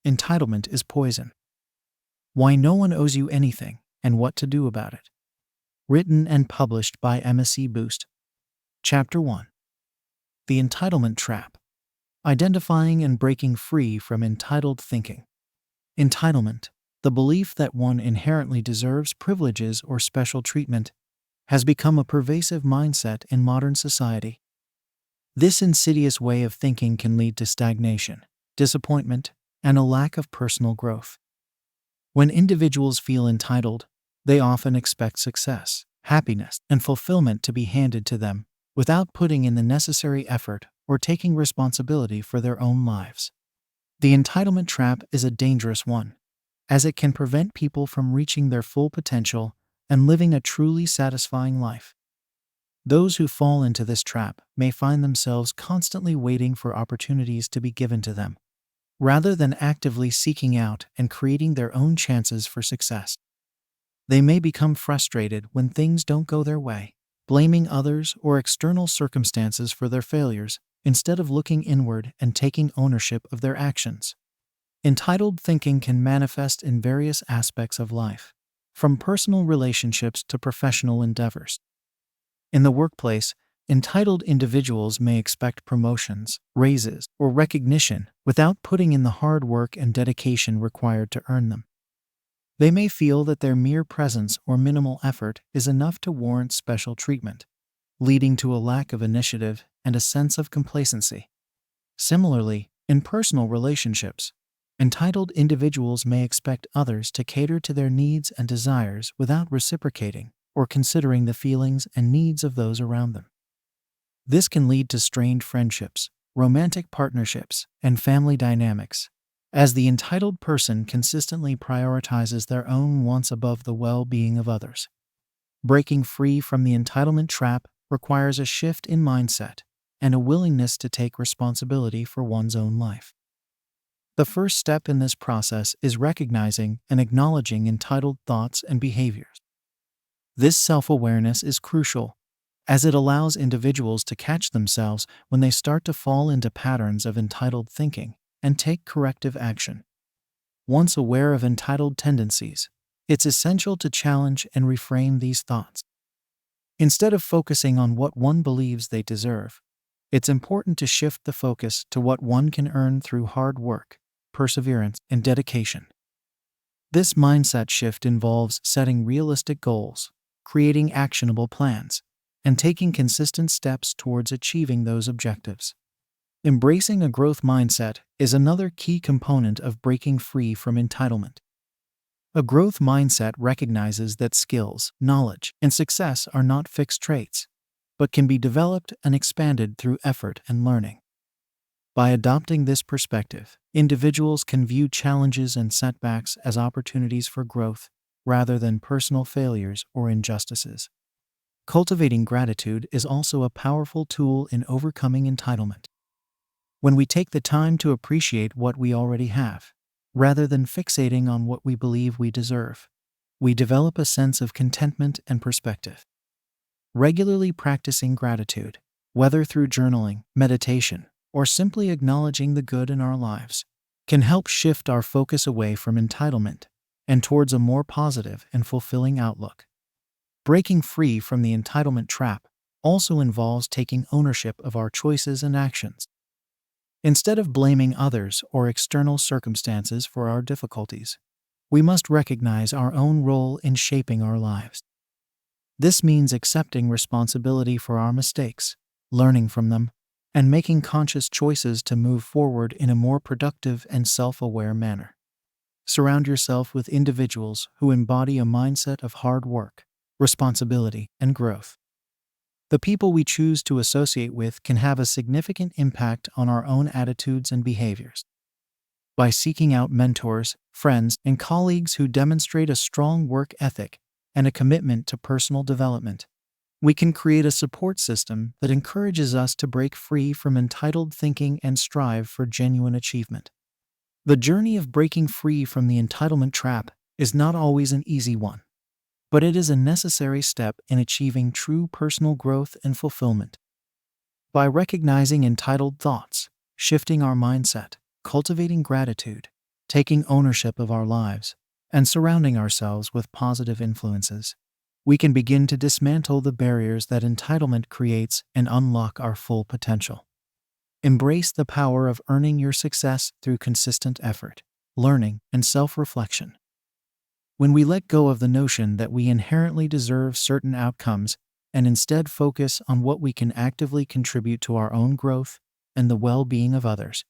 Entitlement is poison. Why no one owes you anything and what to do about it. Written and published by MSC Boost. Chapter 1. The Entitlement Trap. Identifying and breaking free from entitled thinking. Entitlement, the belief that one inherently deserves privileges or special treatment, has become a pervasive mindset in modern society. This insidious way of thinking can lead to stagnation, disappointment, and a lack of personal growth. When individuals feel entitled, they often expect success, happiness, and fulfillment to be handed to them without putting in the necessary effort or taking responsibility for their own lives. The entitlement trap is a dangerous one, as it can prevent people from reaching their full potential and living a truly satisfying life. Those who fall into this trap may find themselves constantly waiting for opportunities to be given to them, rather than actively seeking out and creating their own chances for success. They may become frustrated when things don't go their way, blaming others or external circumstances for their failures, instead of looking inward and taking ownership of their actions. Entitled thinking can manifest in various aspects of life, from personal relationships to professional endeavors. In the workplace, entitled individuals may expect promotions, raises, or recognition without putting in the hard work and dedication required to earn them. They may feel that their mere presence or minimal effort is enough to warrant special treatment, leading to a lack of initiative and a sense of complacency. Similarly, in personal relationships, entitled individuals may expect others to cater to their needs and desires without reciprocating or considering the feelings and needs of those around them. This can lead to strained friendships, romantic partnerships, and family dynamics, as the entitled person consistently prioritizes their own wants above the well-being of others. Breaking free from the entitlement trap requires a shift in mindset and a willingness to take responsibility for one's own life. The first step in this process is recognizing and acknowledging entitled thoughts and behaviors. This self-awareness is crucial, as it allows individuals to catch themselves when they start to fall into patterns of entitled thinking and take corrective action. Once aware of entitled tendencies, it's essential to challenge and reframe these thoughts. Instead of focusing on what one believes they deserve, it's important to shift the focus to what one can earn through hard work, perseverance, and dedication. This mindset shift involves setting realistic goals, creating actionable plans, and taking consistent steps towards achieving those objectives. Embracing a growth mindset is another key component of breaking free from entitlement. A growth mindset recognizes that skills, knowledge, and success are not fixed traits, but can be developed and expanded through effort and learning. By adopting this perspective, individuals can view challenges and setbacks as opportunities for growth rather than personal failures or injustices. Cultivating gratitude is also a powerful tool in overcoming entitlement. When we take the time to appreciate what we already have, rather than fixating on what we believe we deserve, we develop a sense of contentment and perspective. Regularly practicing gratitude, whether through journaling, meditation, or simply acknowledging the good in our lives, can help shift our focus away from entitlement and towards a more positive and fulfilling outlook. Breaking free from the entitlement trap also involves taking ownership of our choices and actions. Instead of blaming others or external circumstances for our difficulties, we must recognize our own role in shaping our lives. This means accepting responsibility for our mistakes, learning from them, and making conscious choices to move forward in a more productive and self-aware manner. Surround yourself with individuals who embody a mindset of hard work, responsibility, and growth. The people we choose to associate with can have a significant impact on our own attitudes and behaviors. By seeking out mentors, friends, and colleagues who demonstrate a strong work ethic and a commitment to personal development, we can create a support system that encourages us to break free from entitled thinking and strive for genuine achievement. The journey of breaking free from the entitlement trap is not always an easy one, but it is a necessary step in achieving true personal growth and fulfillment. By recognizing entitled thoughts, shifting our mindset, cultivating gratitude, taking ownership of our lives, and surrounding ourselves with positive influences, we can begin to dismantle the barriers that entitlement creates and unlock our full potential. Embrace the power of earning your success through consistent effort, learning, and self-reflection. When we let go of the notion that we inherently deserve certain outcomes and instead focus on what we can actively contribute to our own growth and the well-being of others,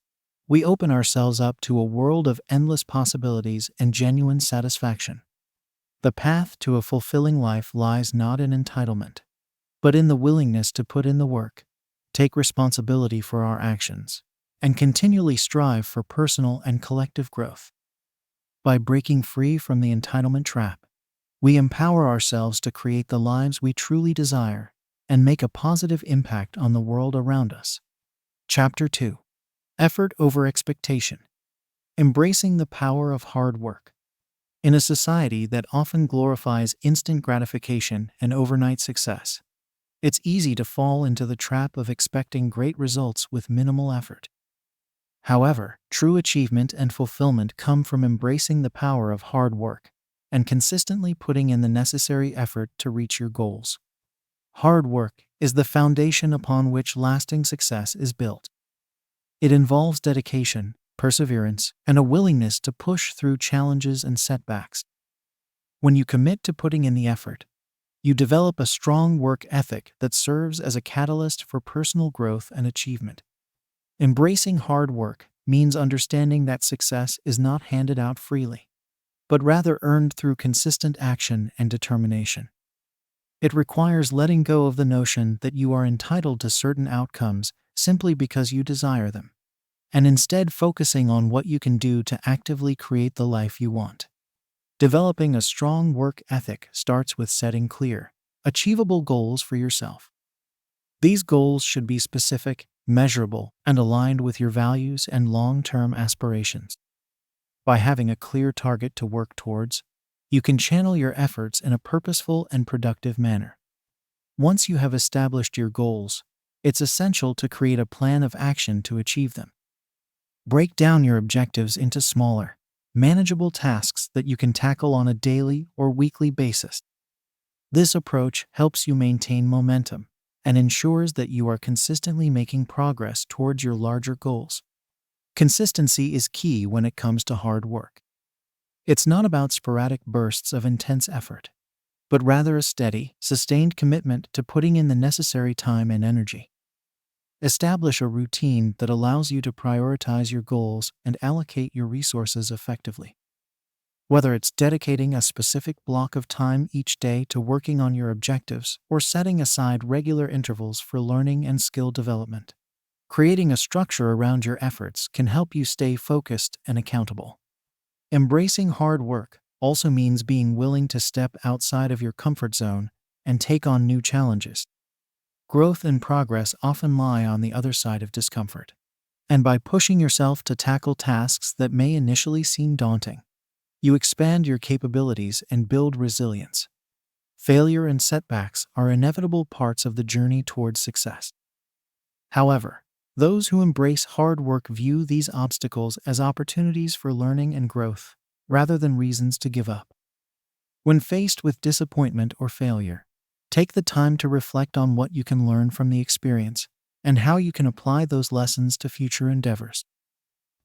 we open ourselves up to a world of endless possibilities and genuine satisfaction. The path to a fulfilling life lies not in entitlement, but in the willingness to put in the work, take responsibility for our actions, and continually strive for personal and collective growth. By breaking free from the entitlement trap, we empower ourselves to create the lives we truly desire and make a positive impact on the world around us. Chapter 2. Effort over expectation. Embracing the power of hard work. In a society that often glorifies instant gratification and overnight success, it's easy to fall into the trap of expecting great results with minimal effort. However, true achievement and fulfillment come from embracing the power of hard work and consistently putting in the necessary effort to reach your goals. Hard work is the foundation upon which lasting success is built. It involves dedication, perseverance, and a willingness to push through challenges and setbacks. When you commit to putting in the effort, you develop a strong work ethic that serves as a catalyst for personal growth and achievement. Embracing hard work means understanding that success is not handed out freely, but rather earned through consistent action and determination. It requires letting go of the notion that you are entitled to certain outcomes simply because you desire them, and instead focusing on what you can do to actively create the life you want. Developing a strong work ethic starts with setting clear, achievable goals for yourself. These goals should be specific, measurable, and aligned with your values and long-term aspirations. By having a clear target to work towards, you can channel your efforts in a purposeful and productive manner. Once you have established your goals, it's essential to create a plan of action to achieve them. Break down your objectives into smaller, manageable tasks that you can tackle on a daily or weekly basis. This approach helps you maintain momentum and ensures that you are consistently making progress towards your larger goals. Consistency is key when it comes to hard work. It's not about sporadic bursts of intense effort, but rather a steady, sustained commitment to putting in the necessary time and energy. Establish a routine that allows you to prioritize your goals and allocate your resources effectively. Whether it's dedicating a specific block of time each day to working on your objectives or setting aside regular intervals for learning and skill development, creating a structure around your efforts can help you stay focused and accountable. Embracing hard work also means being willing to step outside of your comfort zone and take on new challenges. Growth and progress often lie on the other side of discomfort. And by pushing yourself to tackle tasks that may initially seem daunting, you expand your capabilities and build resilience. Failure and setbacks are inevitable parts of the journey towards success. However, those who embrace hard work view these obstacles as opportunities for learning and growth, rather than reasons to give up. When faced with disappointment or failure, take the time to reflect on what you can learn from the experience and how you can apply those lessons to future endeavors.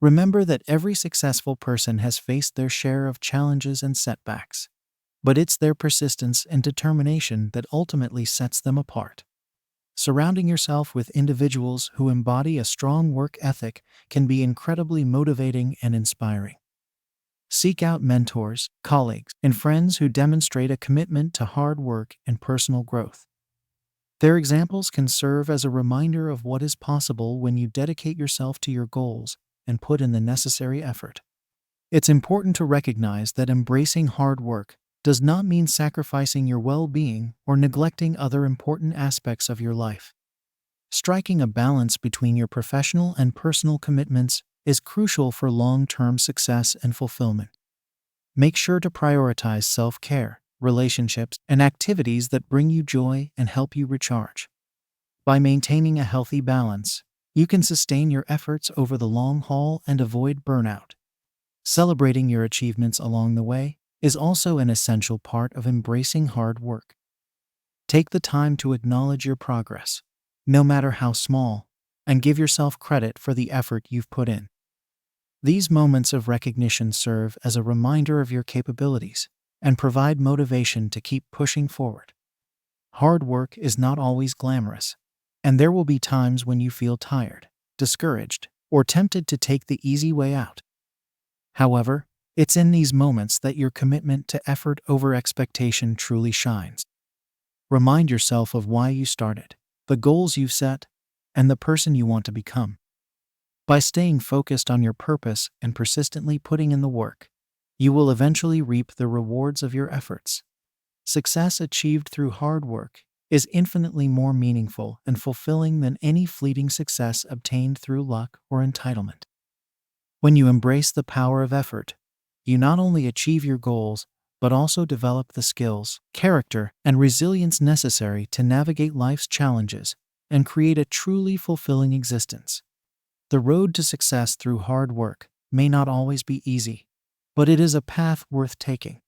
Remember that every successful person has faced their share of challenges and setbacks, but it's their persistence and determination that ultimately sets them apart. Surrounding yourself with individuals who embody a strong work ethic can be incredibly motivating and inspiring. Seek out mentors, colleagues, and friends who demonstrate a commitment to hard work and personal growth. Their examples can serve as a reminder of what is possible when you dedicate yourself to your goals and put in the necessary effort. It's important to recognize that embracing hard work does not mean sacrificing your well-being or neglecting other important aspects of your life. Striking a balance between your professional and personal commitments is crucial for long-term success and fulfillment. Make sure to prioritize self-care, relationships, and activities that bring you joy and help you recharge. By maintaining a healthy balance, you can sustain your efforts over the long haul and avoid burnout. Celebrating your achievements along the way is also an essential part of embracing hard work. Take the time to acknowledge your progress, no matter how small, and give yourself credit for the effort you've put in. These moments of recognition serve as a reminder of your capabilities and provide motivation to keep pushing forward. Hard work is not always glamorous, and there will be times when you feel tired, discouraged, or tempted to take the easy way out. However, it's in these moments that your commitment to effort over expectation truly shines. Remind yourself of why you started, the goals you've set, and the person you want to become. By staying focused on your purpose and persistently putting in the work, you will eventually reap the rewards of your efforts. Success achieved through hard work is infinitely more meaningful and fulfilling than any fleeting success obtained through luck or entitlement. When you embrace the power of effort, you not only achieve your goals, but also develop the skills, character, and resilience necessary to navigate life's challenges and create a truly fulfilling existence. The road to success through hard work may not always be easy, but it is a path worth taking.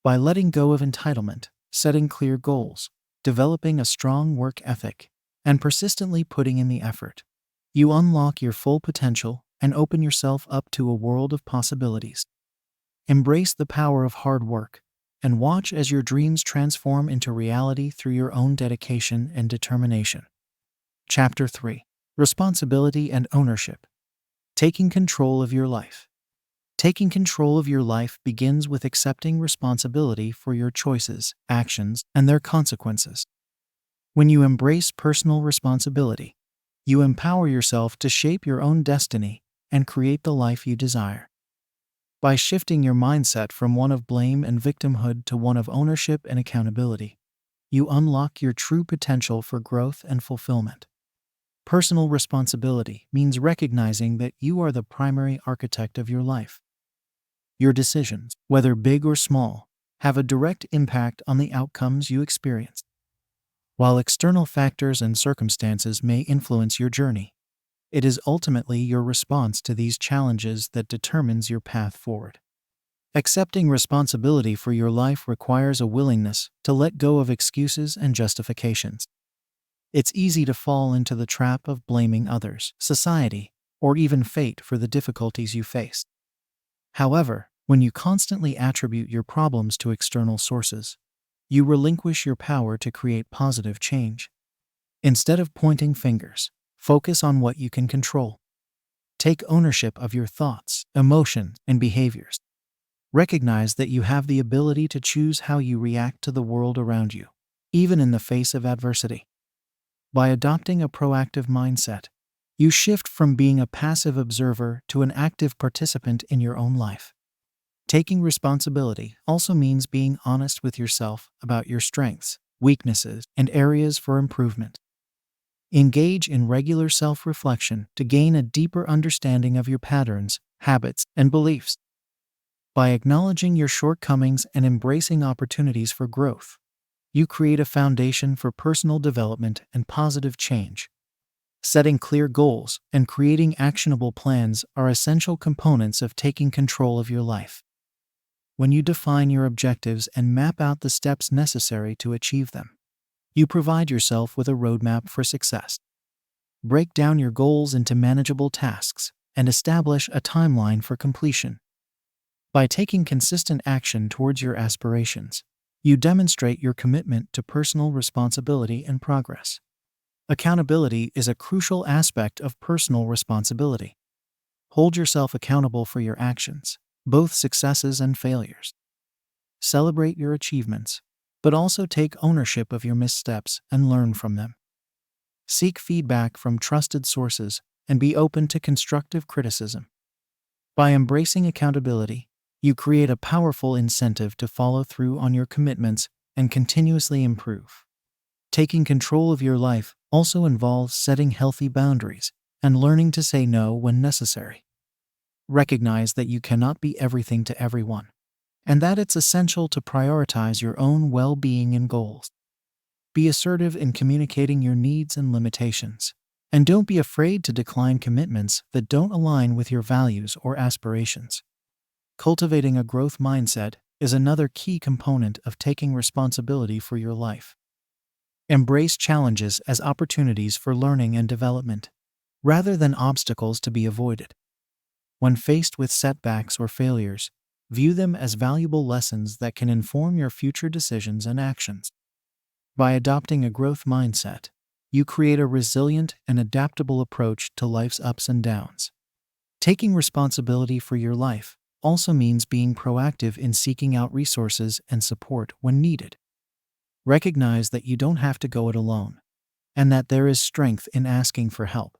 By letting go of entitlement, setting clear goals, developing a strong work ethic, and persistently putting in the effort, you unlock your full potential and open yourself up to a world of possibilities. Embrace the power of hard work and watch as your dreams transform into reality through your own dedication and determination. Chapter 3: Responsibility and Ownership. Taking control of your life. Taking control of your life begins with accepting responsibility for your choices, actions, and their consequences. When you embrace personal responsibility, you empower yourself to shape your own destiny and create the life you desire. By shifting your mindset from one of blame and victimhood to one of ownership and accountability, you unlock your true potential for growth and fulfillment. Personal responsibility means recognizing that you are the primary architect of your life. Your decisions, whether big or small, have a direct impact on the outcomes you experience. While external factors and circumstances may influence your journey, it is ultimately your response to these challenges that determines your path forward. Accepting responsibility for your life requires a willingness to let go of excuses and justifications. It's easy to fall into the trap of blaming others, society, or even fate for the difficulties you face. However, when you constantly attribute your problems to external sources, you relinquish your power to create positive change. Instead of pointing fingers, focus on what you can control. Take ownership of your thoughts, emotions, and behaviors. Recognize that you have the ability to choose how you react to the world around you, even in the face of adversity. By adopting a proactive mindset, you shift from being a passive observer to an active participant in your own life. Taking responsibility also means being honest with yourself about your strengths, weaknesses, and areas for improvement. Engage in regular self-reflection to gain a deeper understanding of your patterns, habits, and beliefs. By acknowledging your shortcomings and embracing opportunities for growth, you create a foundation for personal development and positive change. Setting clear goals and creating actionable plans are essential components of taking control of your life. When you define your objectives and map out the steps necessary to achieve them, you provide yourself with a roadmap for success. Break down your goals into manageable tasks and establish a timeline for completion. By taking consistent action towards your aspirations, you demonstrate your commitment to personal responsibility and progress. Accountability is a crucial aspect of personal responsibility. Hold yourself accountable for your actions, both successes and failures. Celebrate your achievements, but also take ownership of your missteps and learn from them. Seek feedback from trusted sources and be open to constructive criticism. By embracing accountability, you create a powerful incentive to follow through on your commitments and continuously improve. Taking control of your life also involves setting healthy boundaries and learning to say no when necessary. Recognize that you cannot be everything to everyone, and that it's essential to prioritize your own well-being and goals. Be assertive in communicating your needs and limitations, and don't be afraid to decline commitments that don't align with your values or aspirations. Cultivating a growth mindset is another key component of taking responsibility for your life. Embrace challenges as opportunities for learning and development, rather than obstacles to be avoided. When faced with setbacks or failures, view them as valuable lessons that can inform your future decisions and actions. By adopting a growth mindset, you create a resilient and adaptable approach to life's ups and downs. Taking responsibility for your life also means being proactive in seeking out resources and support when needed. Recognize that you don't have to go it alone, and that there is strength in asking for help.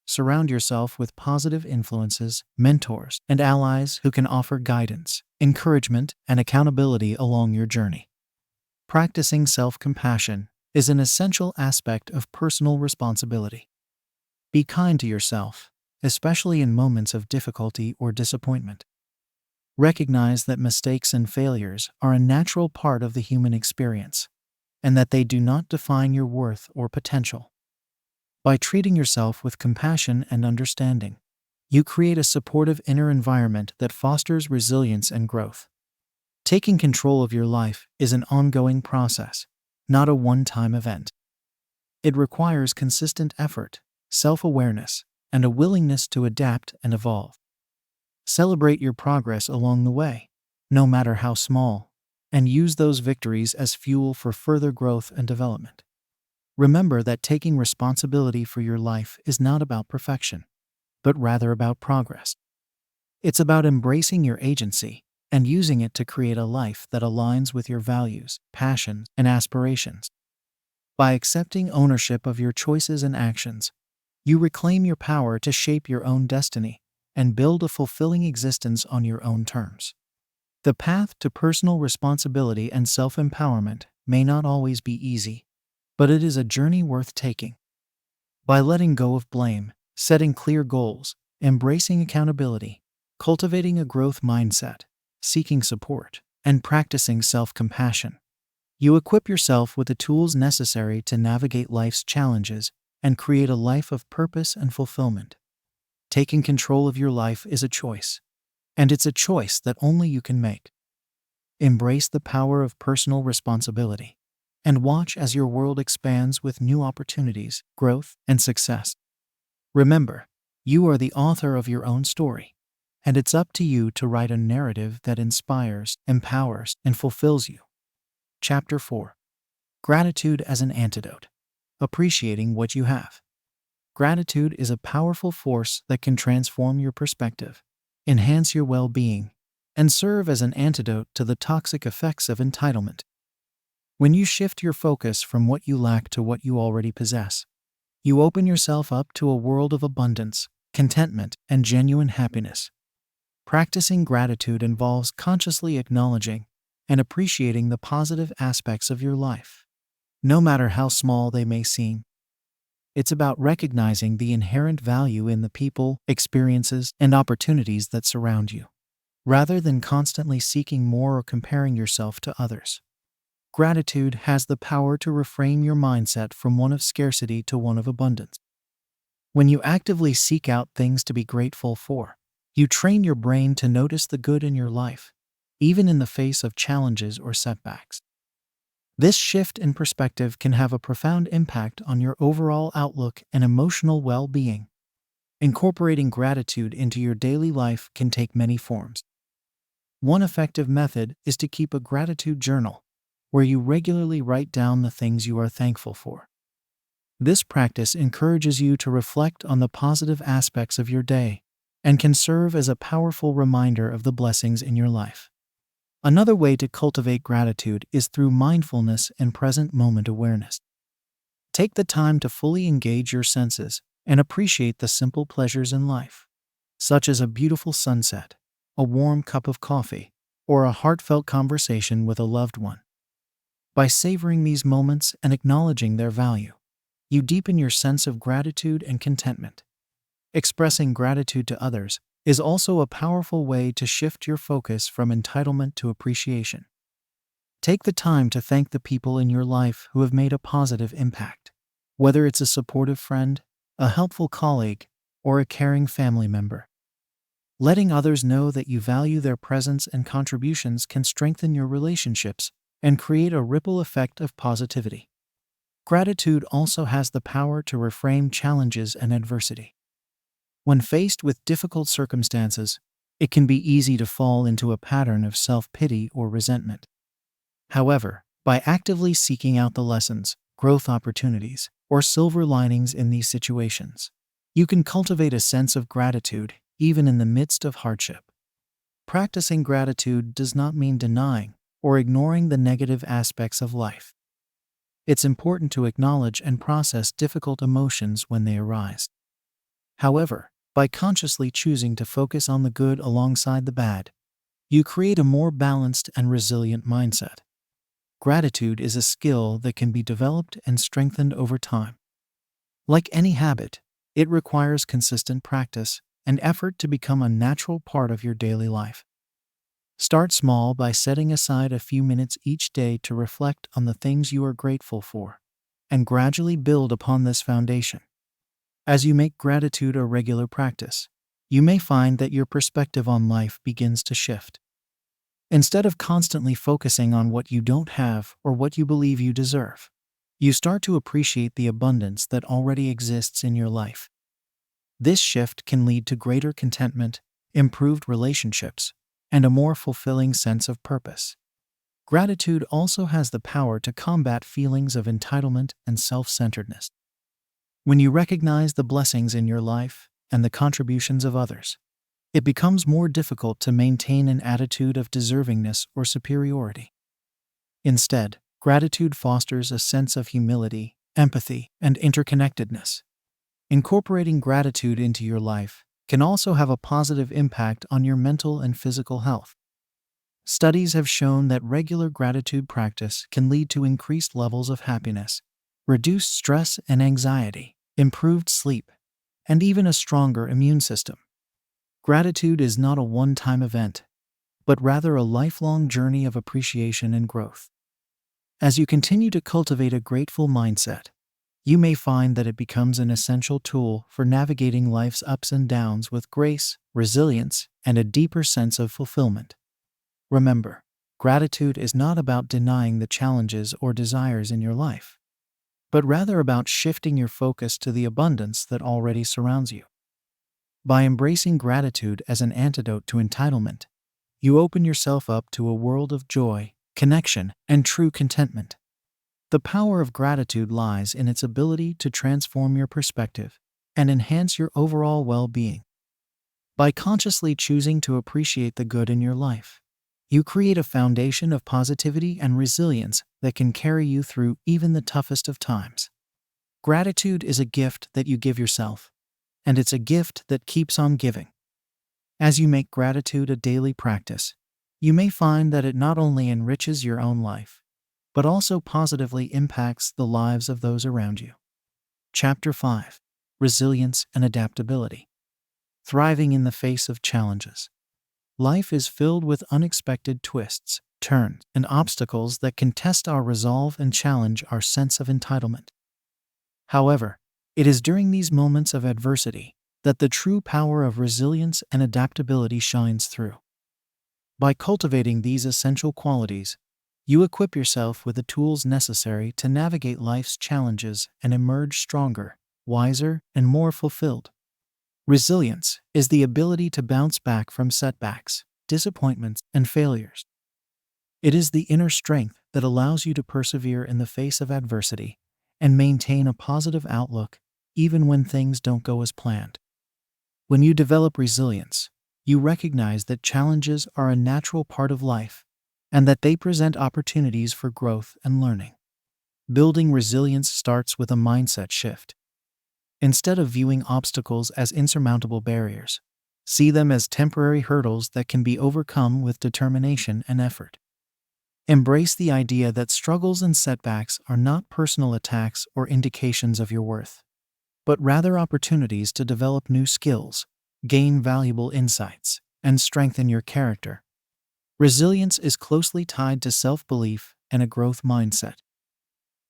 Surround yourself with positive influences, mentors, and allies who can offer guidance, encouragement, and accountability along your journey. Practicing self-compassion is an essential aspect of personal responsibility. Be kind to yourself, especially in moments of difficulty or disappointment. Recognize that mistakes and failures are a natural part of the human experience, and that they do not define your worth or potential. By treating yourself with compassion and understanding, you create a supportive inner environment that fosters resilience and growth. Taking control of your life is an ongoing process, not a one-time event. It requires consistent effort, self-awareness, and a willingness to adapt and evolve. Celebrate your progress along the way, no matter how small, and use those victories as fuel for further growth and development. Remember that taking responsibility for your life is not about perfection, but rather about progress. It's about embracing your agency and using it to create a life that aligns with your values, passions, and aspirations. By accepting ownership of your choices and actions, you reclaim your power to shape your own destiny and build a fulfilling existence on your own terms. The path to personal responsibility and self-empowerment may not always be easy, but it is a journey worth taking. By letting go of blame, setting clear goals, embracing accountability, cultivating a growth mindset, seeking support, and practicing self-compassion, you equip yourself with the tools necessary to navigate life's challenges and create a life of purpose and fulfillment. Taking control of your life is a choice, and it's a choice that only you can make. Embrace the power of personal responsibility, and watch as your world expands with new opportunities, growth, and success. Remember, you are the author of your own story, and it's up to you to write a narrative that inspires, empowers, and fulfills you. Chapter 4. Gratitude as an antidote. Appreciating what you have. Gratitude is a powerful force that can transform your perspective, enhance your well-being, and serve as an antidote to the toxic effects of entitlement. When you shift your focus from what you lack to what you already possess, you open yourself up to a world of abundance, contentment, and genuine happiness. Practicing gratitude involves consciously acknowledging and appreciating the positive aspects of your life, no matter how small they may seem. It's about recognizing the inherent value in the people, experiences, and opportunities that surround you, rather than constantly seeking more or comparing yourself to others. Gratitude has the power to reframe your mindset from one of scarcity to one of abundance. When you actively seek out things to be grateful for, you train your brain to notice the good in your life, even in the face of challenges or setbacks. This shift in perspective can have a profound impact on your overall outlook and emotional well-being. Incorporating gratitude into your daily life can take many forms. One effective method is to keep a gratitude journal, where you regularly write down the things you are thankful for. This practice encourages you to reflect on the positive aspects of your day and can serve as a powerful reminder of the blessings in your life. Another way to cultivate gratitude is through mindfulness and present moment awareness. Take the time to fully engage your senses and appreciate the simple pleasures in life, such as a beautiful sunset, a warm cup of coffee, or a heartfelt conversation with a loved one. By savoring these moments and acknowledging their value, you deepen your sense of gratitude and contentment. Expressing gratitude to others is also a powerful way to shift your focus from entitlement to appreciation. Take the time to thank the people in your life who have made a positive impact, whether it's a supportive friend, a helpful colleague, or a caring family member. Letting others know that you value their presence and contributions can strengthen your relationships and create a ripple effect of positivity. Gratitude also has the power to reframe challenges and adversity. When faced with difficult circumstances, it can be easy to fall into a pattern of self-pity or resentment. However, by actively seeking out the lessons, growth opportunities, or silver linings in these situations, you can cultivate a sense of gratitude even in the midst of hardship. Practicing gratitude does not mean denying or ignoring the negative aspects of life. It's important to acknowledge and process difficult emotions when they arise. However, by consciously choosing to focus on the good alongside the bad, you create a more balanced and resilient mindset. Gratitude is a skill that can be developed and strengthened over time. Like any habit, it requires consistent practice and effort to become a natural part of your daily life. Start small by setting aside a few minutes each day to reflect on the things you are grateful for, and gradually build upon this foundation. As you make gratitude a regular practice, you may find that your perspective on life begins to shift. Instead of constantly focusing on what you don't have or what you believe you deserve, you start to appreciate the abundance that already exists in your life. This shift can lead to greater contentment, improved relationships, and a more fulfilling sense of purpose. Gratitude also has the power to combat feelings of entitlement and self-centeredness. When you recognize the blessings in your life and the contributions of others, it becomes more difficult to maintain an attitude of deservingness or superiority. Instead, gratitude fosters a sense of humility, empathy, and interconnectedness. Incorporating gratitude into your life can also have a positive impact on your mental and physical health. Studies have shown that regular gratitude practice can lead to increased levels of happiness, reduced stress and anxiety, improved sleep, and even a stronger immune system. Gratitude is not a one-time event, but rather a lifelong journey of appreciation and growth. As you continue to cultivate a grateful mindset, you may find that it becomes an essential tool for navigating life's ups and downs with grace, resilience, and a deeper sense of fulfillment. Remember, gratitude is not about denying the challenges or desires in your life, but rather about shifting your focus to the abundance that already surrounds you. By embracing gratitude as an antidote to entitlement, you open yourself up to a world of joy, connection, and true contentment. The power of gratitude lies in its ability to transform your perspective and enhance your overall well-being. By consciously choosing to appreciate the good in your life, you create a foundation of positivity and resilience that can carry you through even the toughest of times. Gratitude is a gift that you give yourself, and it's a gift that keeps on giving. As you make gratitude a daily practice, you may find that it not only enriches your own life, but also positively impacts the lives of those around you. Chapter 5: Resilience and Adaptability. Thriving in the face of challenges. Life is filled with unexpected twists, turns, and obstacles that can test our resolve and challenge our sense of entitlement. However, it is during these moments of adversity that the true power of resilience and adaptability shines through. By cultivating these essential qualities, you equip yourself with the tools necessary to navigate life's challenges and emerge stronger, wiser, and more fulfilled. Resilience is the ability to bounce back from setbacks, disappointments, and failures. It is the inner strength that allows you to persevere in the face of adversity and maintain a positive outlook even when things don't go as planned. When you develop resilience, you recognize that challenges are a natural part of life and that they present opportunities for growth and learning. Building resilience starts with a mindset shift. Instead of viewing obstacles as insurmountable barriers, see them as temporary hurdles that can be overcome with determination and effort. Embrace the idea that struggles and setbacks are not personal attacks or indications of your worth, but rather opportunities to develop new skills, gain valuable insights, and strengthen your character. Resilience is closely tied to self-belief and a growth mindset.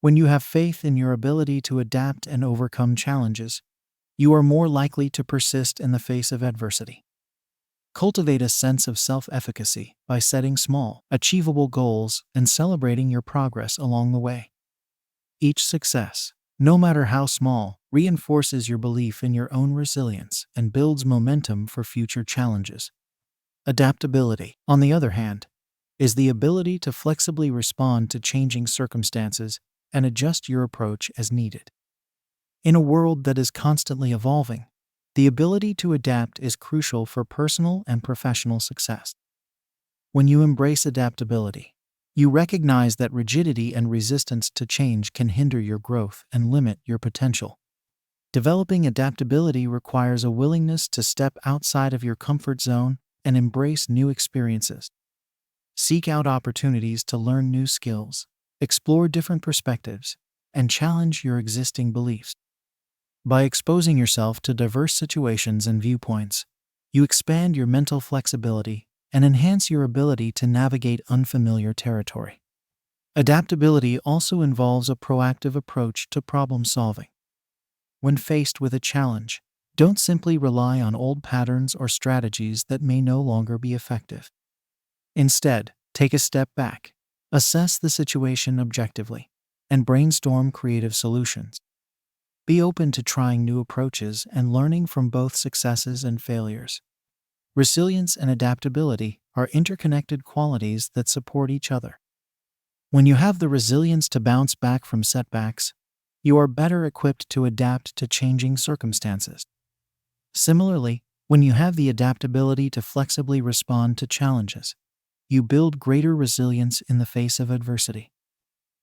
When you have faith in your ability to adapt and overcome challenges, you are more likely to persist in the face of adversity. Cultivate a sense of self-efficacy by setting small, achievable goals and celebrating your progress along the way. Each success, no matter how small, reinforces your belief in your own resilience and builds momentum for future challenges. Adaptability, on the other hand, is the ability to flexibly respond to changing circumstances and adjust your approach as needed. In a world that is constantly evolving, the ability to adapt is crucial for personal and professional success. When you embrace adaptability, you recognize that rigidity and resistance to change can hinder your growth and limit your potential. Developing adaptability requires a willingness to step outside of your comfort zone and embrace new experiences. Seek out opportunities to learn new skills, explore different perspectives, and challenge your existing beliefs. By exposing yourself to diverse situations and viewpoints, you expand your mental flexibility and enhance your ability to navigate unfamiliar territory. Adaptability also involves a proactive approach to problem solving. When faced with a challenge, don't simply rely on old patterns or strategies that may no longer be effective. Instead, take a step back, assess the situation objectively, and brainstorm creative solutions. Be open to trying new approaches and learning from both successes and failures. Resilience and adaptability are interconnected qualities that support each other. When you have the resilience to bounce back from setbacks, you are better equipped to adapt to changing circumstances. Similarly, when you have the adaptability to flexibly respond to challenges, you build greater resilience in the face of adversity.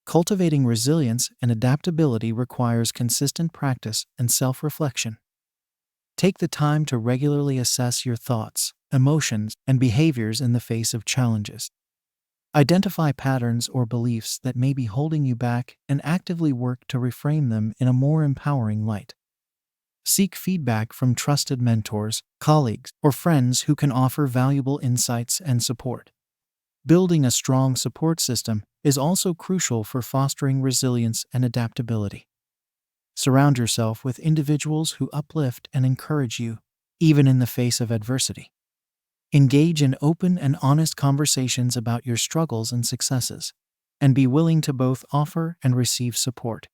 Cultivating resilience and adaptability requires consistent practice and self-reflection. Take the time to regularly assess your thoughts, emotions, and behaviors in the face of challenges. Identify patterns or beliefs that may be holding you back and actively work to reframe them in a more empowering light. Seek feedback from trusted mentors, colleagues, or friends who can offer valuable insights and support. Building a strong support system is also crucial for fostering resilience and adaptability. Surround yourself with individuals who uplift and encourage you, even in the face of adversity. Engage in open and honest conversations about your struggles and successes, and be willing to both offer and receive support.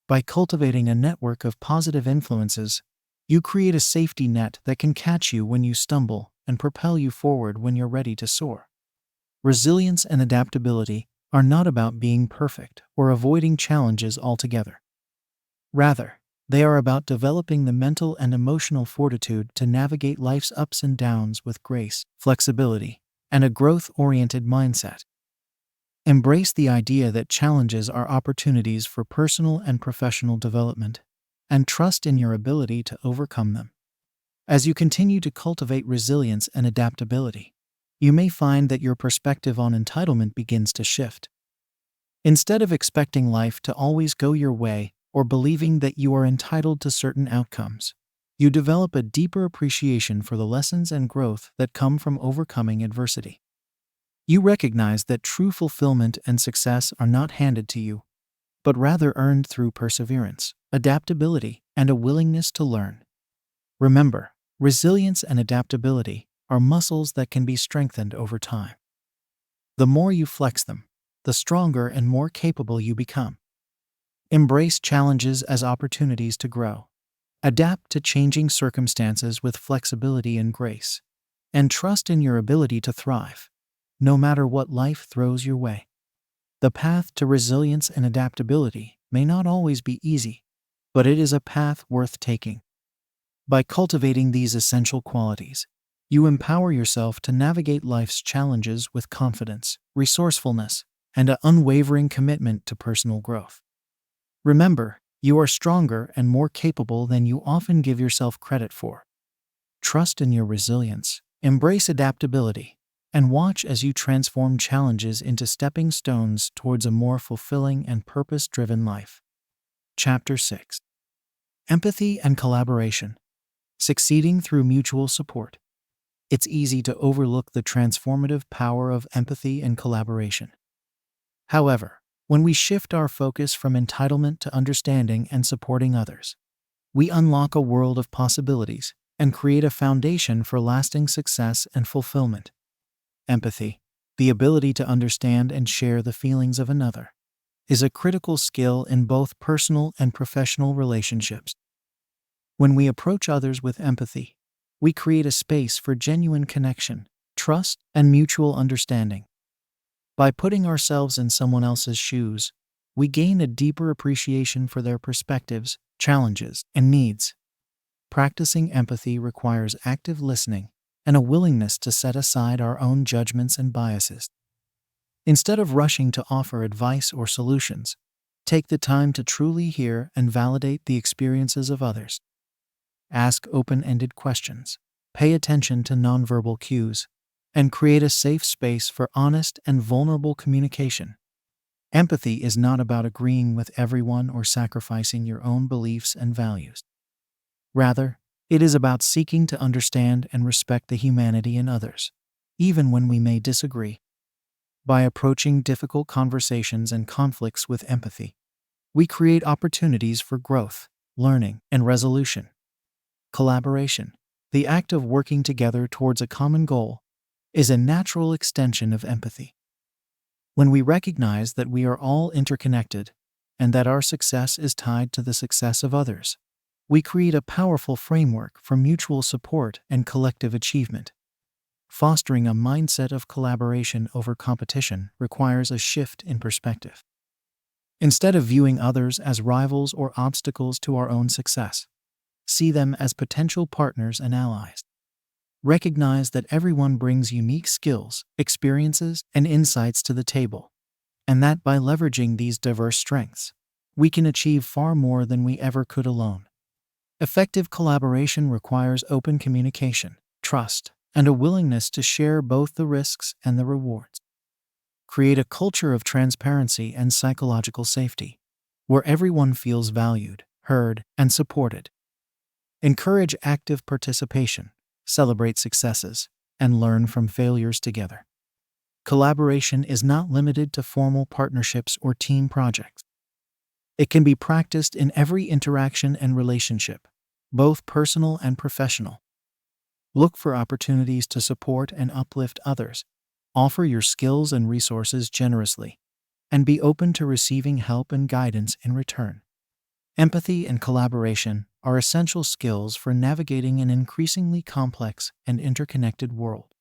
By cultivating a network of positive influences, you create a safety net that can catch you when you stumble and propel you forward when you're ready to soar. Resilience and adaptability are not about being perfect or avoiding challenges altogether. Rather, they are about developing the mental and emotional fortitude to navigate life's ups and downs with grace, flexibility, and a growth-oriented mindset. Embrace the idea that challenges are opportunities for personal and professional development, and trust in your ability to overcome them. As you continue to cultivate resilience and adaptability, you may find that your perspective on entitlement begins to shift. Instead of expecting life to always go your way or believing that you are entitled to certain outcomes, you develop a deeper appreciation for the lessons and growth that come from overcoming adversity. You recognize that true fulfillment and success are not handed to you, but rather earned through perseverance, adaptability, and a willingness to learn. Remember, resilience and adaptability are muscles that can be strengthened over time. The more you flex them, the stronger and more capable you become. Embrace challenges as opportunities to grow. Adapt to changing circumstances with flexibility and grace, and trust in your ability to thrive, no matter what life throws your way. The path to resilience and adaptability may not always be easy, but it is a path worth taking. By cultivating these essential qualities, you empower yourself to navigate life's challenges with confidence, resourcefulness, and an unwavering commitment to personal growth. Remember, you are stronger and more capable than you often give yourself credit for. Trust in your resilience, embrace adaptability, and watch as you transform challenges into stepping stones towards a more fulfilling and purpose-driven life. Chapter 6. Empathy and Collaboration. Succeeding through mutual support. It's easy to overlook the transformative power of empathy and collaboration. However, when we shift our focus from entitlement to understanding and supporting others, we unlock a world of possibilities and create a foundation for lasting success and fulfillment. Empathy, the ability to understand and share the feelings of another, is a critical skill in both personal and professional relationships. When we approach others with empathy, we create a space for genuine connection, trust, and mutual understanding. By putting ourselves in someone else's shoes, we gain a deeper appreciation for their perspectives, challenges, and needs. Practicing empathy requires active listening and a willingness to set aside our own judgments and biases. Instead of rushing to offer advice or solutions, take the time to truly hear and validate the experiences of others. Ask open-ended questions, pay attention to nonverbal cues, and create a safe space for honest and vulnerable communication. Empathy is not about agreeing with everyone or sacrificing your own beliefs and values. Rather, it is about seeking to understand and respect the humanity in others, even when we may disagree. By approaching difficult conversations and conflicts with empathy, we create opportunities for growth, learning, and resolution. Collaboration, the act of working together towards a common goal, is a natural extension of empathy. When we recognize that we are all interconnected and that our success is tied to the success of others, we create a powerful framework for mutual support and collective achievement. Fostering a mindset of collaboration over competition requires a shift in perspective. Instead of viewing others as rivals or obstacles to our own success, see them as potential partners and allies. Recognize that everyone brings unique skills, experiences, and insights to the table, and that by leveraging these diverse strengths, we can achieve far more than we ever could alone. Effective collaboration requires open communication, trust, and a willingness to share both the risks and the rewards. Create a culture of transparency and psychological safety, where everyone feels valued, heard, and supported. Encourage active participation, celebrate successes, and learn from failures together. Collaboration is not limited to formal partnerships or team projects. It can be practiced in every interaction and relationship, both personal and professional. Look for opportunities to support and uplift others, offer your skills and resources generously, and be open to receiving help and guidance in return. Empathy and collaboration are essential skills for navigating an increasingly complex and interconnected world.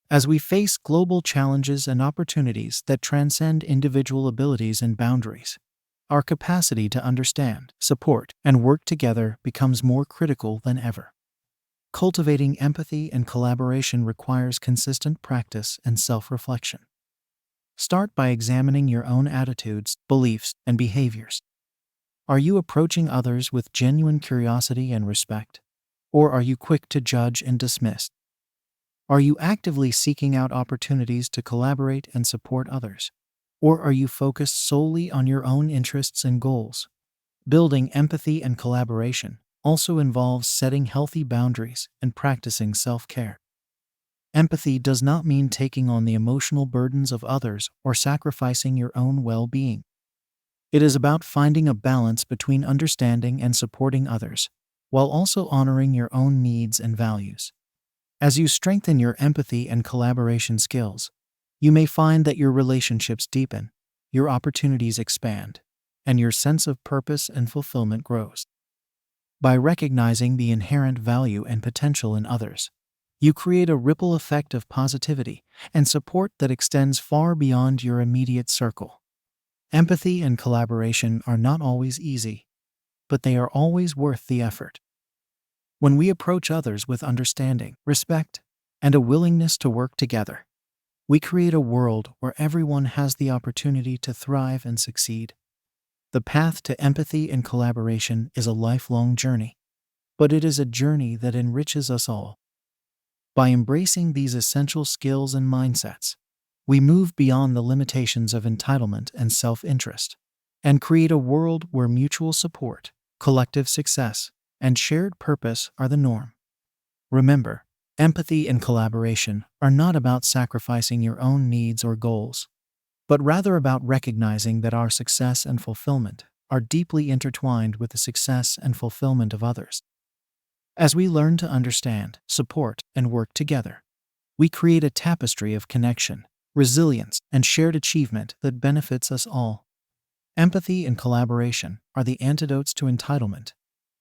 As we face global challenges and opportunities that transcend individual abilities and boundaries, our capacity to understand, support, and work together becomes more critical than ever. Cultivating empathy and collaboration requires consistent practice and self-reflection. Start by examining your own attitudes, beliefs, and behaviors. Are you approaching others with genuine curiosity and respect, or are you quick to judge and dismiss? Are you actively seeking out opportunities to collaborate and support others, or are you focused solely on your own interests and goals? Building empathy and collaboration also involves setting healthy boundaries and practicing self-care. Empathy does not mean taking on the emotional burdens of others or sacrificing your own well-being. It is about finding a balance between understanding and supporting others, while also honoring your own needs and values. As you strengthen your empathy and collaboration skills, you may find that your relationships deepen, your opportunities expand, and your sense of purpose and fulfillment grows. By recognizing the inherent value and potential in others, you create a ripple effect of positivity and support that extends far beyond your immediate circle. Empathy and collaboration are not always easy, but they are always worth the effort. When we approach others with understanding, respect, and a willingness to work together, we create a world where everyone has the opportunity to thrive and succeed. The path to empathy and collaboration is a lifelong journey, but it is a journey that enriches us all. By embracing these essential skills and mindsets, we move beyond the limitations of entitlement and self-interest, and create a world where mutual support, collective success, and shared purpose are the norm. Remember, empathy and collaboration are not about sacrificing your own needs or goals, but rather about recognizing that our success and fulfillment are deeply intertwined with the success and fulfillment of others. As we learn to understand, support, and work together, we create a tapestry of connection, resilience, and shared achievement that benefits us all. Empathy and collaboration are the antidotes to entitlement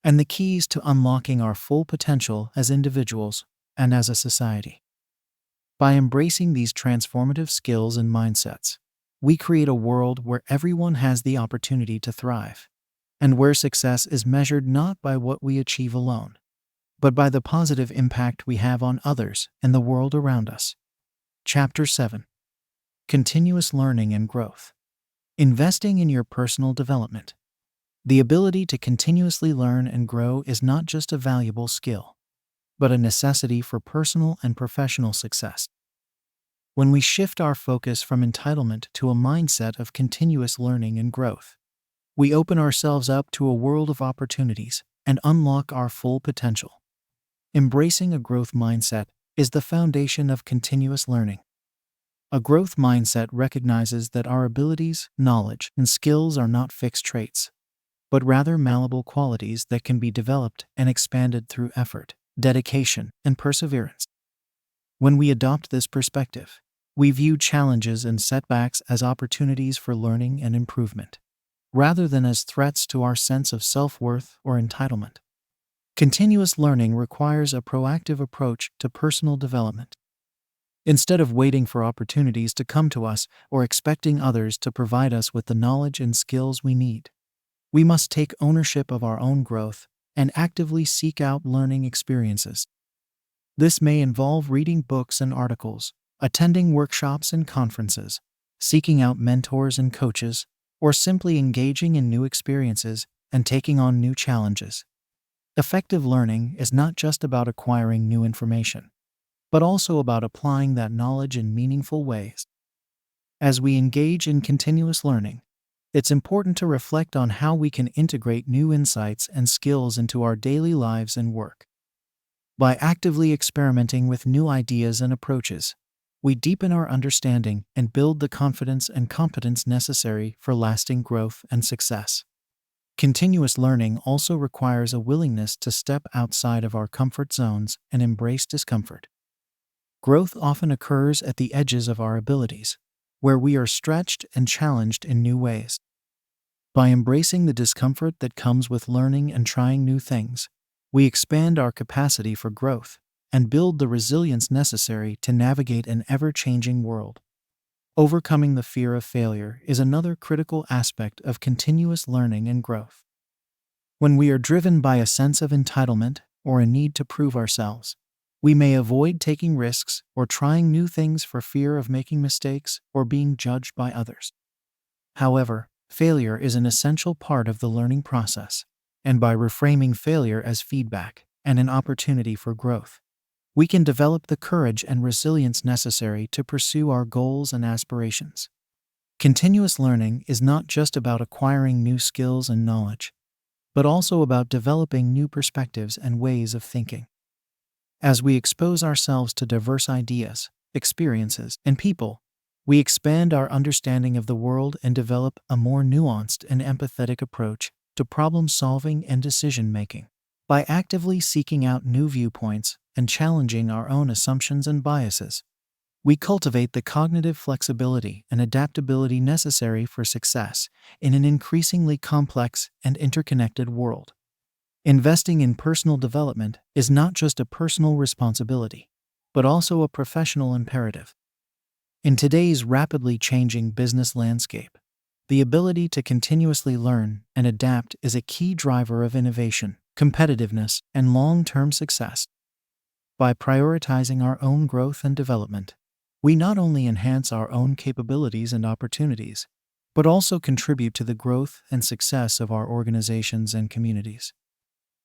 and the keys to unlocking our full potential as individuals and as a society. By embracing these transformative skills and mindsets, we create a world where everyone has the opportunity to thrive, and where success is measured not by what we achieve alone, but by the positive impact we have on others and the world around us. Chapter 7: Continuous Learning and Growth. Investing in your personal development. The ability to continuously learn and grow is not just a valuable skill, but a necessity for personal and professional success. When we shift our focus from entitlement to a mindset of continuous learning and growth, we open ourselves up to a world of opportunities and unlock our full potential. Embracing a growth mindset is the foundation of continuous learning. A growth mindset recognizes that our abilities, knowledge, and skills are not fixed traits, but rather malleable qualities that can be developed and expanded through effort, dedication, and perseverance. When we adopt this perspective, we view challenges and setbacks as opportunities for learning and improvement, rather than as threats to our sense of self-worth or entitlement. Continuous learning requires a proactive approach to personal development. Instead of waiting for opportunities to come to us or expecting others to provide us with the knowledge and skills we need, we must take ownership of our own growth and actively seek out learning experiences. This may involve reading books and articles, attending workshops and conferences, seeking out mentors and coaches, or simply engaging in new experiences and taking on new challenges. Effective learning is not just about acquiring new information, but also about applying that knowledge in meaningful ways. As we engage in continuous learning, it's important to reflect on how we can integrate new insights and skills into our daily lives and work. By actively experimenting with new ideas and approaches, we deepen our understanding and build the confidence and competence necessary for lasting growth and success. Continuous learning also requires a willingness to step outside of our comfort zones and embrace discomfort. Growth often occurs at the edges of our abilities, where we are stretched and challenged in new ways. By embracing the discomfort that comes with learning and trying new things, we expand our capacity for growth and build the resilience necessary to navigate an ever-changing world. Overcoming the fear of failure is another critical aspect of continuous learning and growth. When we are driven by a sense of entitlement or a need to prove ourselves, we may avoid taking risks or trying new things for fear of making mistakes or being judged by others. However, failure is an essential part of the learning process, and by reframing failure as feedback and an opportunity for growth, we can develop the courage and resilience necessary to pursue our goals and aspirations. Continuous learning is not just about acquiring new skills and knowledge, but also about developing new perspectives and ways of thinking. As we expose ourselves to diverse ideas, experiences, and people, we expand our understanding of the world and develop a more nuanced and empathetic approach to problem solving and decision making. By actively seeking out new viewpoints and challenging our own assumptions and biases, we cultivate the cognitive flexibility and adaptability necessary for success in an increasingly complex and interconnected world. Investing in personal development is not just a personal responsibility, but also a professional imperative. In today's rapidly changing business landscape, the ability to continuously learn and adapt is a key driver of innovation, competitiveness, and long-term success. By prioritizing our own growth and development, we not only enhance our own capabilities and opportunities, but also contribute to the growth and success of our organizations and communities.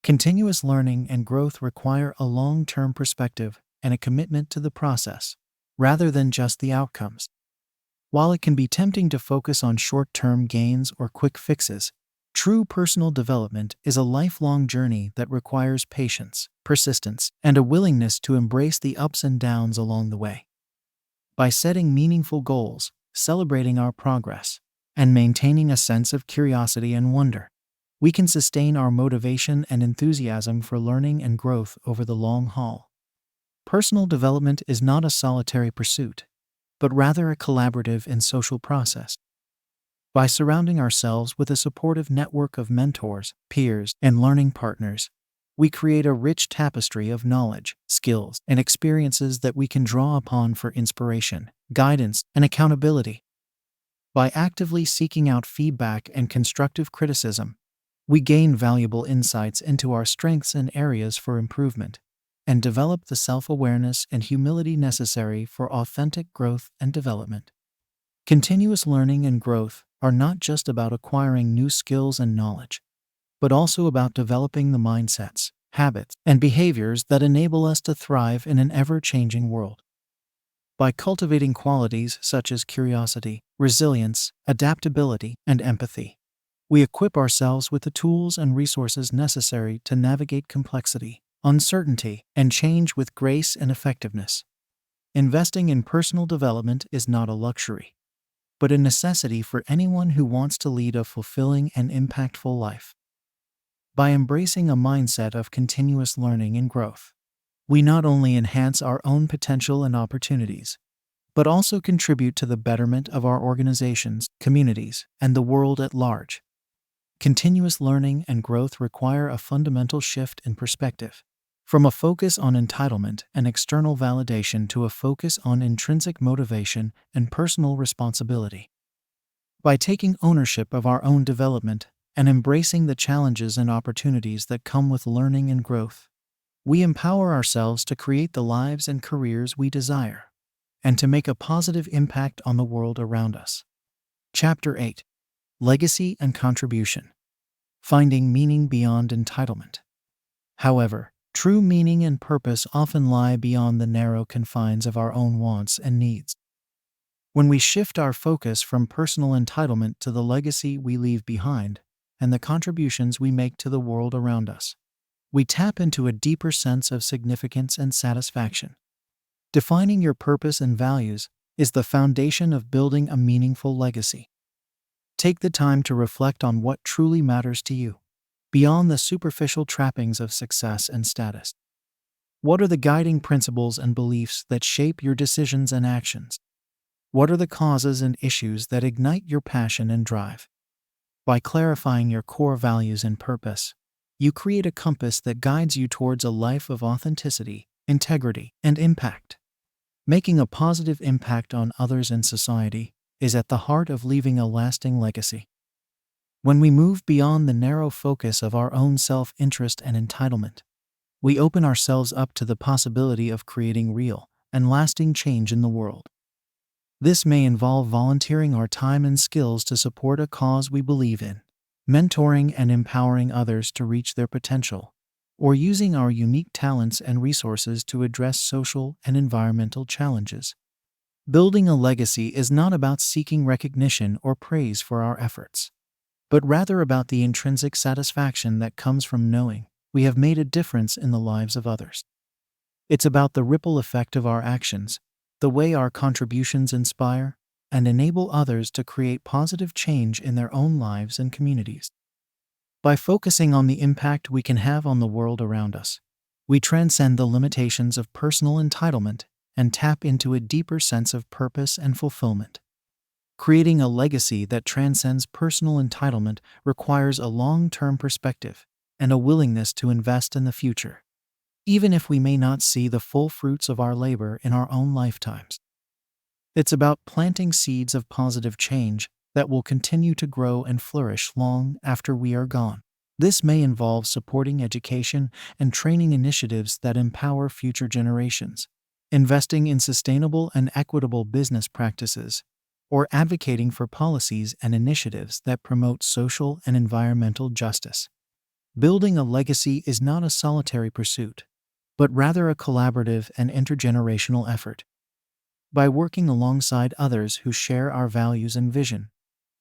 Continuous learning and growth require a long-term perspective and a commitment to the process, rather than just the outcomes. While it can be tempting to focus on short-term gains or quick fixes, true personal development is a lifelong journey that requires patience, persistence, and a willingness to embrace the ups and downs along the way. By setting meaningful goals, celebrating our progress, and maintaining a sense of curiosity and wonder, we can sustain our motivation and enthusiasm for learning and growth over the long haul. Personal development is not a solitary pursuit, but rather a collaborative and social process. By surrounding ourselves with a supportive network of mentors, peers, and learning partners, we create a rich tapestry of knowledge, skills, and experiences that we can draw upon for inspiration, guidance, and accountability. By actively seeking out feedback and constructive criticism, we gain valuable insights into our strengths and areas for improvement, and develop the self-awareness and humility necessary for authentic growth and development. Continuous learning and growth are not just about acquiring new skills and knowledge, but also about developing the mindsets, habits, and behaviors that enable us to thrive in an ever-changing world. By cultivating qualities such as curiosity, resilience, adaptability, and empathy, we equip ourselves with the tools and resources necessary to navigate complexity, uncertainty, and change with grace and effectiveness. Investing in personal development is not a luxury, but a necessity for anyone who wants to lead a fulfilling and impactful life. By embracing a mindset of continuous learning and growth, we not only enhance our own potential and opportunities, but also contribute to the betterment of our organizations, communities, and the world at large. Continuous learning and growth require a fundamental shift in perspective, from a focus on entitlement and external validation to a focus on intrinsic motivation and personal responsibility. By taking ownership of our own development and embracing the challenges and opportunities that come with learning and growth, we empower ourselves to create the lives and careers we desire, and to make a positive impact on the world around us. Chapter 8: Legacy and Contribution. Finding meaning beyond entitlement. However, true meaning and purpose often lie beyond the narrow confines of our own wants and needs. When we shift our focus from personal entitlement to the legacy we leave behind and the contributions we make to the world around us, we tap into a deeper sense of significance and satisfaction. Defining your purpose and values is the foundation of building a meaningful legacy. Take the time to reflect on what truly matters to you, beyond the superficial trappings of success and status. What are the guiding principles and beliefs that shape your decisions and actions? What are the causes and issues that ignite your passion and drive? By clarifying your core values and purpose, you create a compass that guides you towards a life of authenticity, integrity, and impact. Making a positive impact on others and society is at the heart of leaving a lasting legacy. When we move beyond the narrow focus of our own self-interest and entitlement, we open ourselves up to the possibility of creating real and lasting change in the world. This may involve volunteering our time and skills to support a cause we believe in, mentoring and empowering others to reach their potential, or using our unique talents and resources to address social and environmental challenges. Building a legacy is not about seeking recognition or praise for our efforts, but rather about the intrinsic satisfaction that comes from knowing we have made a difference in the lives of others. It's about the ripple effect of our actions, the way our contributions inspire and enable others to create positive change in their own lives and communities. By focusing on the impact we can have on the world around us, we transcend the limitations of personal entitlement and tap into a deeper sense of purpose and fulfillment. Creating a legacy that transcends personal entitlement requires a long-term perspective and a willingness to invest in the future, even if we may not see the full fruits of our labor in our own lifetimes. It's about planting seeds of positive change that will continue to grow and flourish long after we are gone. This may involve supporting education and training initiatives that empower future generations, investing in sustainable and equitable business practices, or advocating for policies and initiatives that promote social and environmental justice. Building a legacy is not a solitary pursuit, but rather a collaborative and intergenerational effort. By working alongside others who share our values and vision,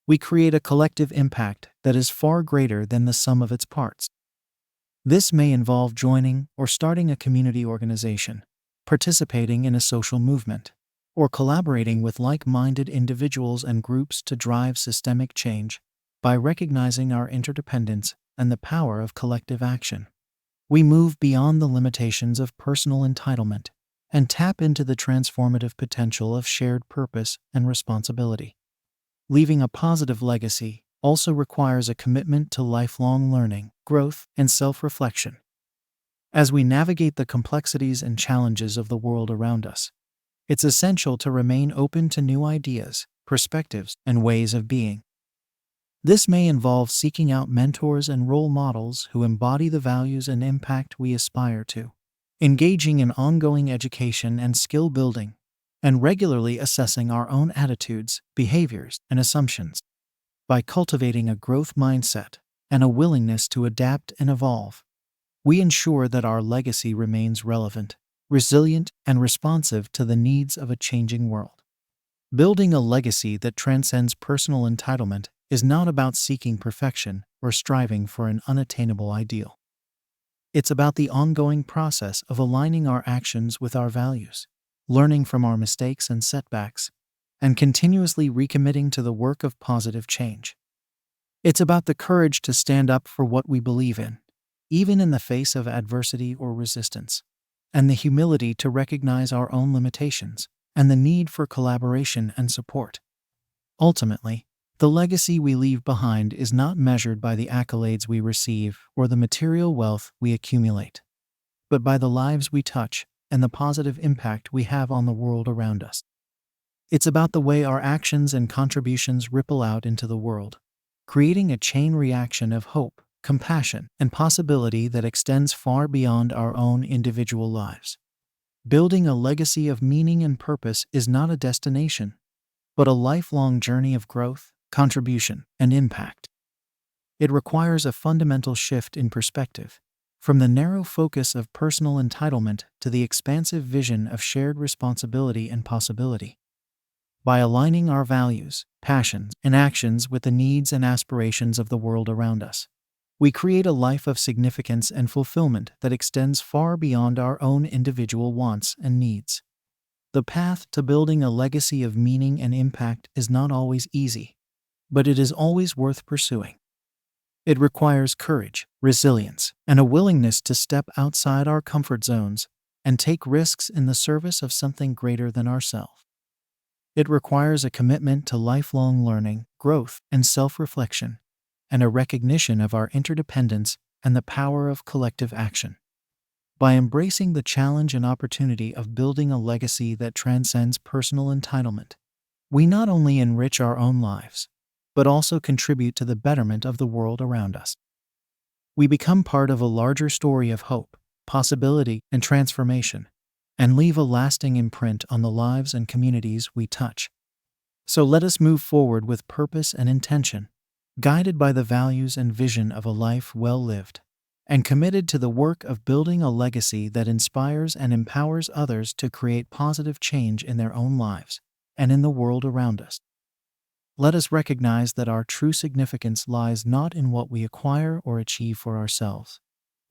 we create a collective impact that is far greater than the sum of its parts. This may involve joining or starting a community organization, participating in a social movement, or collaborating with like-minded individuals and groups to drive systemic change. By recognizing our interdependence and the power of collective action. We move beyond the limitations of personal entitlement and tap into the transformative potential of shared purpose and responsibility. Leaving a positive legacy also requires a commitment to lifelong learning, growth, and self-reflection. As we navigate the complexities and challenges of the world around us, it's essential to remain open to new ideas, perspectives, and ways of being. This may involve seeking out mentors and role models who embody the values and impact we aspire to, engaging in ongoing education and skill building, and regularly assessing our own attitudes, behaviors, and assumptions. By cultivating a growth mindset and a willingness to adapt and evolve, we ensure that our legacy remains relevant, resilient, and responsive to the needs of a changing world. Building a legacy that transcends personal entitlement is not about seeking perfection or striving for an unattainable ideal. It's about the ongoing process of aligning our actions with our values, learning from our mistakes and setbacks, and continuously recommitting to the work of positive change. It's about the courage to stand up for what we believe in, even in the face of adversity or resistance, and the humility to recognize our own limitations and the need for collaboration and support. Ultimately, the legacy we leave behind is not measured by the accolades we receive or the material wealth we accumulate, but by the lives we touch and the positive impact we have on the world around us. It's about the way our actions and contributions ripple out into the world, creating a chain reaction of hope, compassion, and possibility that extends far beyond our own individual lives. Building a legacy of meaning and purpose is not a destination, but a lifelong journey of growth, contribution, and impact. It requires a fundamental shift in perspective, from the narrow focus of personal entitlement to the expansive vision of shared responsibility and possibility. By aligning our values, passions, and actions with the needs and aspirations of the world around us, we create a life of significance and fulfillment that extends far beyond our own individual wants and needs. The path to building a legacy of meaning and impact is not always easy, but it is always worth pursuing. It requires courage, resilience, and a willingness to step outside our comfort zones and take risks in the service of something greater than ourselves. It requires a commitment to lifelong learning, growth, and self-reflection, and a recognition of our interdependence and the power of collective action. By embracing the challenge and opportunity of building a legacy that transcends personal entitlement, we not only enrich our own lives, but also contribute to the betterment of the world around us. We become part of a larger story of hope, possibility, and transformation, and leave a lasting imprint on the lives and communities we touch. So let us move forward with purpose and intention, guided by the values and vision of a life well lived, and committed to the work of building a legacy that inspires and empowers others to create positive change in their own lives and in the world around us. Let us recognize that our true significance lies not in what we acquire or achieve for ourselves,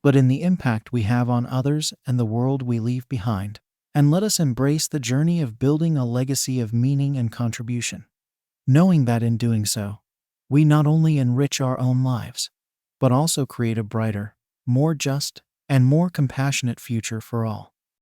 but in the impact we have on others and the world we leave behind. And let us embrace the journey of building a legacy of meaning and contribution, knowing that in doing so, we not only enrich our own lives, but also create a brighter, more just, and more compassionate future for all.